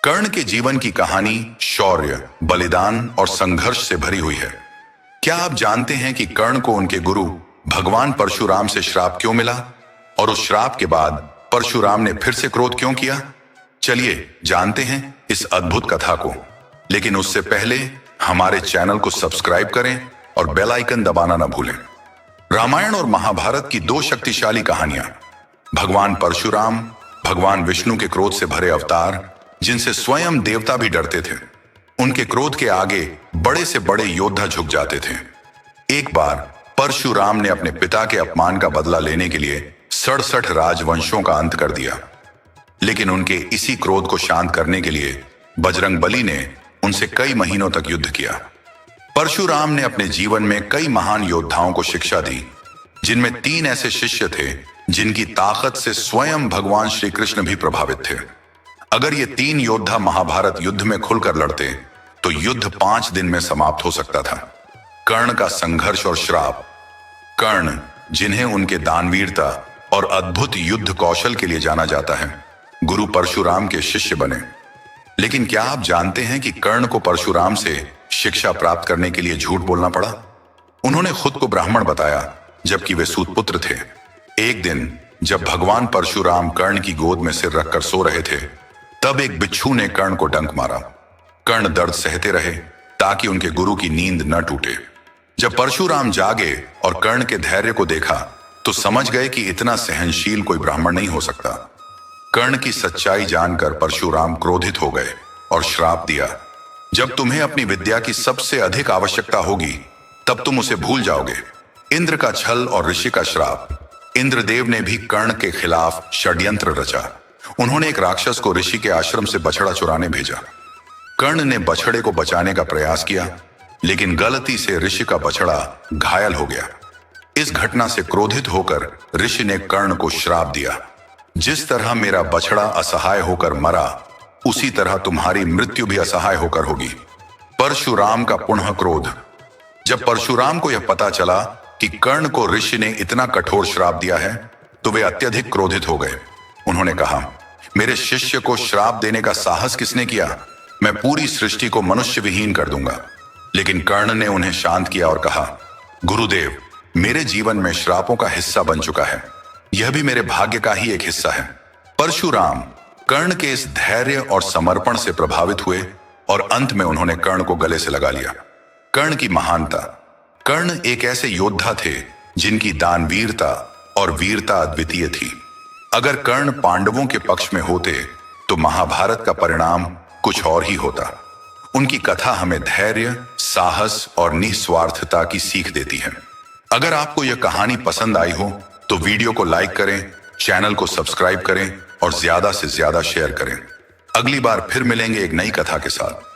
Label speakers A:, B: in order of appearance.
A: कर्ण के जीवन की कहानी शौर्य, बलिदान और संघर्ष से भरी हुई है। क्या आप जानते हैं कि कर्ण को उनके गुरु भगवान परशुराम से श्राप क्यों मिला और उस श्राप के बाद परशुराम ने फिर से क्रोध क्यों किया? चलिए जानते हैं इस अद्भुत कथा को। लेकिन उससे पहले हमारे चैनल को सब्सक्राइब करें और बेल आइकन दबाना न भूलें। रामायण और महाभारत की दो शक्तिशाली कहानियां। भगवान परशुराम भगवान विष्णु के क्रोध से भरे अवतार, जिनसे स्वयं देवता भी डरते थे। उनके क्रोध के आगे बड़े से बड़े योद्धा झुक जाते थे। एक बार परशुराम ने अपने पिता के अपमान का बदला लेने के लिए 67 राजवंशों का अंत कर दिया। लेकिन उनके इसी क्रोध को शांत करने के लिए बजरंगबली ने उनसे कई महीनों तक युद्ध किया। परशुराम ने अपने जीवन में कई महान योद्धाओं को शिक्षा दी, जिनमें 3 ऐसे शिष्य थे जिनकी ताकत से स्वयं भगवान श्री कृष्ण भी प्रभावित थे। अगर ये 3 योद्धा महाभारत युद्ध में खुलकर लड़ते तो युद्ध 5 दिन में समाप्त हो सकता था। कर्ण का संघर्ष और श्राप। कर्ण, जिन्हें उनके दानवीरता और अद्भुत युद्ध कौशल के लिए जाना जाता है, गुरु परशुराम के शिष्य बने। लेकिन क्या आप जानते हैं कि कर्ण को परशुराम से शिक्षा प्राप्त करने के लिए झूठ बोलना पड़ा? उन्होंने खुद को ब्राह्मण बताया, जबकि वे सूतपुत्र थे। एक दिन जब भगवान परशुराम कर्ण की गोद में सिर रखकर सो रहे थे, तब एक बिच्छू ने कर्ण को डंक मारा। कर्ण दर्द सहते रहे ताकि उनके गुरु की नींद न टूटे। जब परशुराम जागे और कर्ण के धैर्य को देखा तो समझ गए कि इतना सहनशील कोई ब्राह्मण नहीं हो सकता। कर्ण की सच्चाई जानकर परशुराम क्रोधित हो गए और श्राप दिया, जब तुम्हें अपनी विद्या की सबसे अधिक आवश्यकता होगी तब तुम उसे भूल जाओगे। इंद्र का छल और ऋषि का श्राप। इंद्रदेव ने भी कर्ण के खिलाफ षड्यंत्र रचा। उन्होंने एक राक्षस को ऋषि के आश्रम से बछड़ा चुराने भेजा। कर्ण ने बछड़े को बचाने का प्रयास किया, लेकिन गलती से ऋषि का बछड़ा घायल हो गया। इस घटना से क्रोधित होकर ऋषि ने कर्ण को श्राप दिया, जिस तरह मेरा बछड़ा असहाय होकर मरा, उसी तरह तुम्हारी मृत्यु भी असहाय होकर होगी। परशुराम का पुनः क्रोध। जब परशुराम को यह पता चला कि कर्ण को ऋषि ने इतना कठोर श्राप दिया है, तो वे अत्यधिक क्रोधित हो गए। उन्होंने कहा, मेरे शिष्य को श्राप देने का साहस किसने किया? मैं पूरी सृष्टि को मनुष्य विहीन कर दूंगा। लेकिन कर्ण ने उन्हें शांत किया और कहा, गुरुदेव, मेरे जीवन में श्रापों का हिस्सा बन चुका है। यह भी मेरे भाग्य का ही एक हिस्सा है। परशुराम कर्ण के इस धैर्य और समर्पण से प्रभावित हुए और अंत में उन्होंने कर्ण को गले से लगा लिया। कर्ण की महानता। कर्ण एक ऐसे योद्धा थे जिनकी दानवीरता और वीरता अद्वितीय थी। अगर कर्ण पांडवों के पक्ष में होते तो महाभारत का परिणाम कुछ और ही होता। उनकी कथा हमें धैर्य, साहस और निस्वार्थता की सीख देती है। अगर आपको यह कहानी पसंद आई हो तो वीडियो को लाइक करें, चैनल को सब्सक्राइब करें और ज्यादा से ज्यादा शेयर करें। अगली बार फिर मिलेंगे एक नई कथा के साथ।